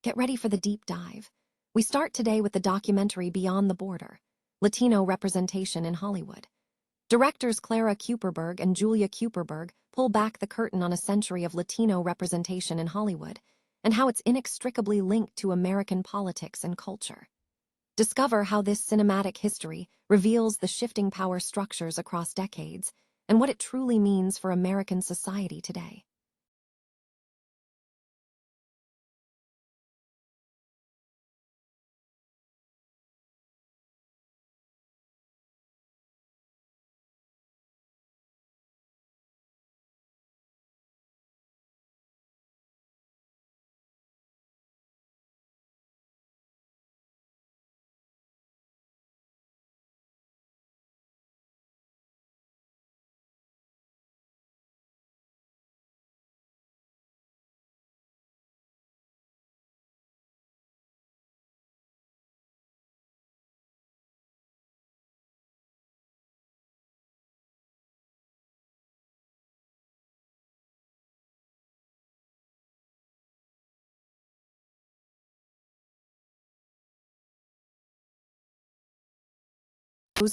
Get ready for the deep dive. We start today with the documentary Beyond the Border, Latino Representation in Hollywood. Directors Clara Kuperberg and Julia Kuperberg pull back the curtain on a century of Latino representation in Hollywood and how it's inextricably linked to American politics and culture. Discover how this cinematic history reveals the shifting power structures across decades and what it truly means for American society today.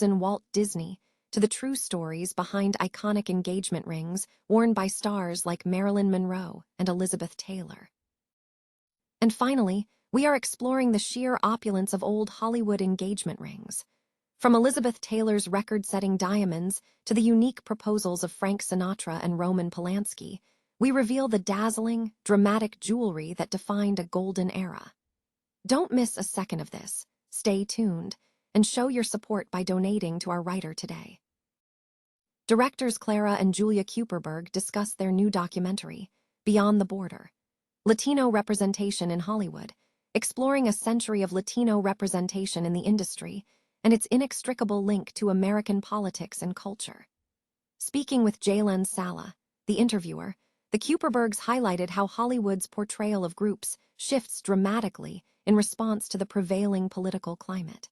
In Walt Disney to the true stories behind iconic engagement rings worn by stars like Marilyn Monroe and Elizabeth Taylor. And finally, we are exploring the sheer opulence of old Hollywood engagement rings. From Elizabeth Taylor's record-setting diamonds to the unique proposals of Frank Sinatra and Roman Polanski, we reveal the dazzling, dramatic jewelry that defined a golden era. Don't miss a second of this. Stay tuned and show your support by donating to our writer today. Directors Clara and Julia Kuperberg discuss their new documentary, Beyond the Border, Latino Representation in Hollywood, exploring a century of Latino representation in the industry and its inextricable link to American politics and culture. Speaking with Jalen Sala, the interviewer, the Kuperbergs highlighted how Hollywood's portrayal of groups shifts dramatically in response to the prevailing political climate.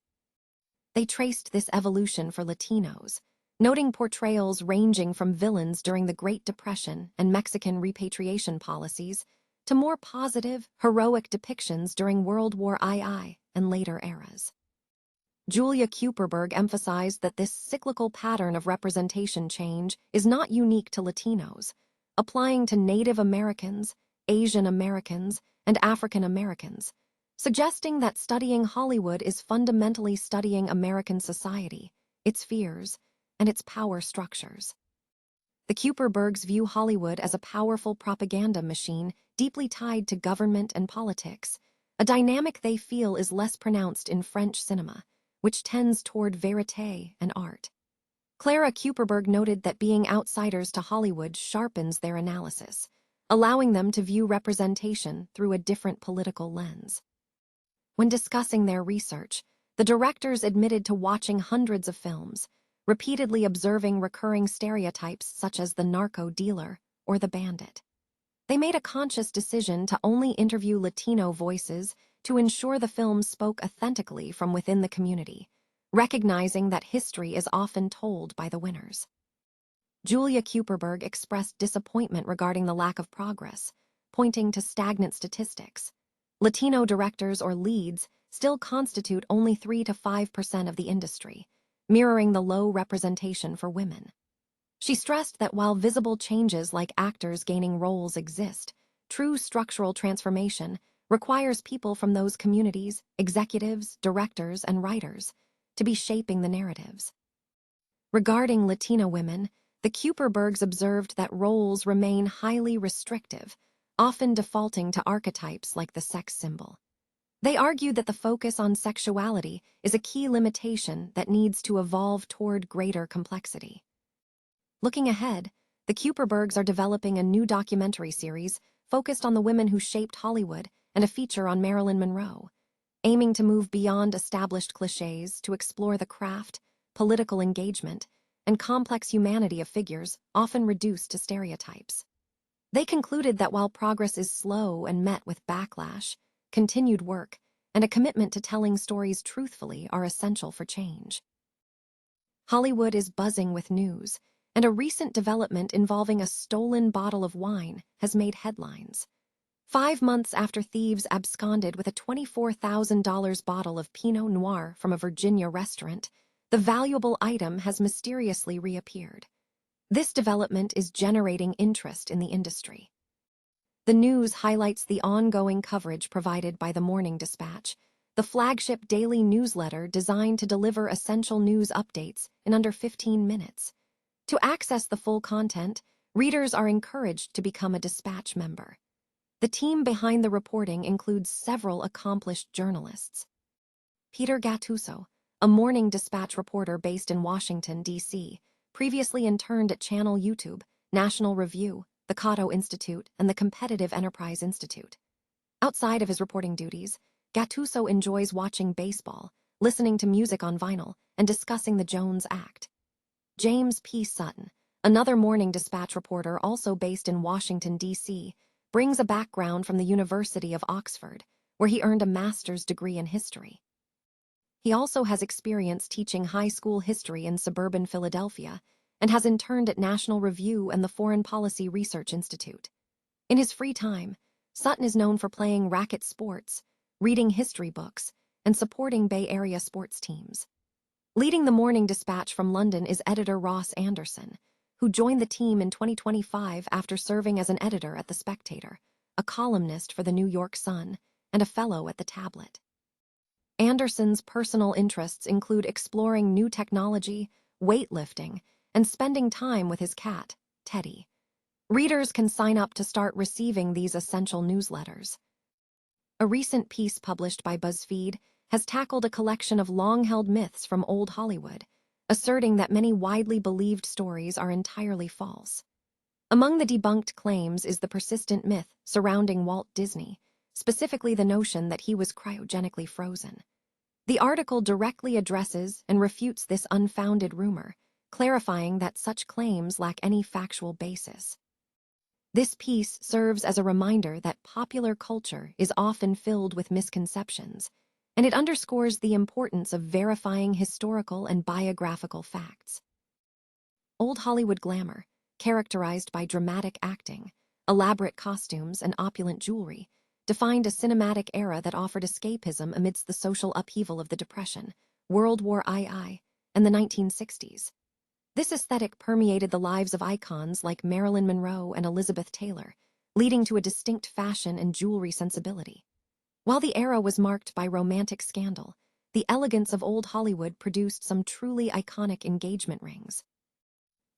They traced this evolution for Latinos, noting portrayals ranging from villains during the Great Depression and Mexican repatriation policies to more positive, heroic depictions during World War II and later eras. Julia Kuperberg emphasized that this cyclical pattern of representation change is not unique to Latinos, applying to Native Americans, Asian Americans, and African Americans, suggesting that studying Hollywood is fundamentally studying American society, its fears, and its power structures. The Kuperbergs view Hollywood as a powerful propaganda machine deeply tied to government and politics, a dynamic they feel is less pronounced in French cinema, which tends toward verite and art. Clara Kuperberg noted that being outsiders to Hollywood sharpens their analysis, allowing them to view representation through a different political lens. When discussing their research, the directors admitted to watching hundreds of films, repeatedly observing recurring stereotypes such as the narco dealer or the bandit. They made a conscious decision to only interview Latino voices to ensure the films spoke authentically from within the community, recognizing that history is often told by the winners. Julia Kuperberg expressed disappointment regarding the lack of progress, pointing to stagnant statistics. Latino directors or leads still constitute only 3 to 5% of the industry, mirroring the low representation for women. She stressed that while visible changes like actors gaining roles exist, true structural transformation requires people from those communities, executives, directors, and writers, to be shaping the narratives. Regarding Latina women, the Kuperbergs observed that roles remain highly restrictive, often defaulting to archetypes like the sex symbol. They argued that the focus on sexuality is a key limitation that needs to evolve toward greater complexity. Looking ahead, the Kuperbergs are developing a new documentary series focused on the women who shaped Hollywood and a feature on Marilyn Monroe, aiming to move beyond established cliches to explore the craft, political engagement, and complex humanity of figures often reduced to stereotypes. They concluded that while progress is slow and met with backlash, continued work and a commitment to telling stories truthfully are essential for change. Hollywood is buzzing with news, and a recent development involving a stolen bottle of wine has made headlines. 5 months after thieves absconded with a $24,000 bottle of Pinot Noir from a Virginia restaurant, the valuable item has mysteriously reappeared. This development is generating interest in the industry. The news highlights the ongoing coverage provided by the Morning Dispatch, the flagship daily newsletter designed to deliver essential news updates in under 15 minutes. To access the full content, readers are encouraged to become a Dispatch member. The team behind the reporting includes several accomplished journalists. Peter Gattuso, a Morning Dispatch reporter based in Washington, D.C., previously interned at Channel YouTube, National Review, the Cato Institute, and the Competitive Enterprise Institute. Outside of his reporting duties, Gattuso enjoys watching baseball, listening to music on vinyl, and discussing the Jones Act. James P. Sutton, another Morning Dispatch reporter also based in Washington, D.C., brings a background from the University of Oxford, where he earned a master's degree in history. He also has experience teaching high school history in suburban Philadelphia and has interned at National Review and the Foreign Policy Research Institute. In his free time, Sutton is known for playing racket sports, reading history books, and supporting Bay Area sports teams. Leading the Morning Dispatch from London is editor Ross Anderson, who joined the team in 2025 after serving as an editor at The Spectator, a columnist for the New York Sun, and a fellow at the Tablet. Anderson's personal interests include exploring new technology, weightlifting, and spending time with his cat, Teddy. Readers can sign up to start receiving these essential newsletters. A recent piece published by BuzzFeed has tackled a collection of long-held myths from old Hollywood, asserting that many widely believed stories are entirely false. Among the debunked claims is the persistent myth surrounding Walt Disney, specifically the notion that he was cryogenically frozen. The article directly addresses and refutes this unfounded rumor, clarifying that such claims lack any factual basis. This piece serves as a reminder that popular culture is often filled with misconceptions, and it underscores the importance of verifying historical and biographical facts. Old Hollywood glamour, characterized by dramatic acting, elaborate costumes, and opulent jewelry, defined a cinematic era that offered escapism amidst the social upheaval of the Depression, World War II, and the 1960s. This aesthetic permeated the lives of icons like Marilyn Monroe and Elizabeth Taylor, leading to a distinct fashion and jewelry sensibility. While the era was marked by romantic scandal, the elegance of old Hollywood produced some truly iconic engagement rings.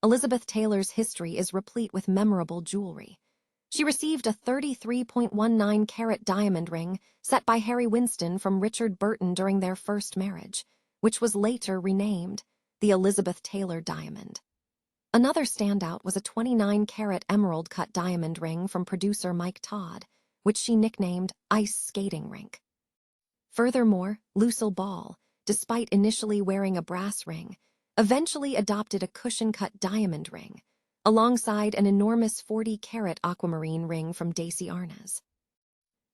Elizabeth Taylor's history is replete with memorable jewelry. She received a 33.19-carat diamond ring set by Harry Winston from Richard Burton during their first marriage, which was later renamed the Elizabeth Taylor diamond. Another standout was a 29-carat emerald-cut diamond ring from producer Mike Todd, which she nicknamed Ice Skating Rink. Furthermore, Lucille Ball, despite initially wearing a brass ring, eventually adopted a cushion-cut diamond ring, alongside an enormous 40-carat aquamarine ring from Dacey Arnaz.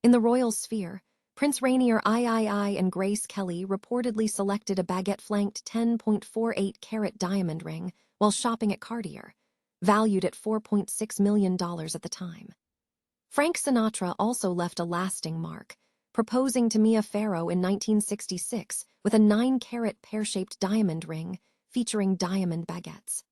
In the royal sphere, Prince Rainier III and Grace Kelly reportedly selected a baguette-flanked 10.48-carat diamond ring while shopping at Cartier, valued at $4.6 million at the time. Frank Sinatra also left a lasting mark, proposing to Mia Farrow in 1966 with a 9-carat pear-shaped diamond ring featuring diamond baguettes.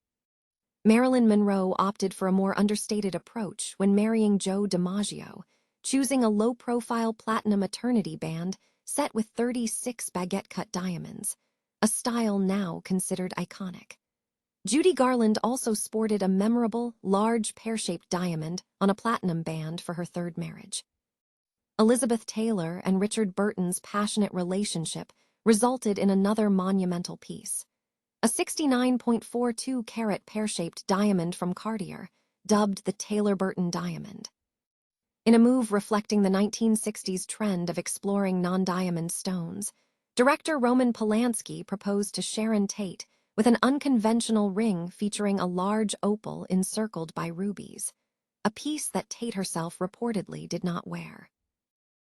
Marilyn Monroe opted for a more understated approach when marrying Joe DiMaggio, choosing a low-profile platinum eternity band set with 36 baguette-cut diamonds, a style now considered iconic. Judy Garland also sported a memorable, large pear-shaped diamond on a platinum band for her third marriage. Elizabeth Taylor and Richard Burton's passionate relationship resulted in another monumental piece, a 69.42-carat pear-shaped diamond from Cartier, dubbed the Taylor-Burton diamond. In a move reflecting the 1960s trend of exploring non-diamond stones, director Roman Polanski proposed to Sharon Tate with an unconventional ring featuring a large opal encircled by rubies, a piece that Tate herself reportedly did not wear.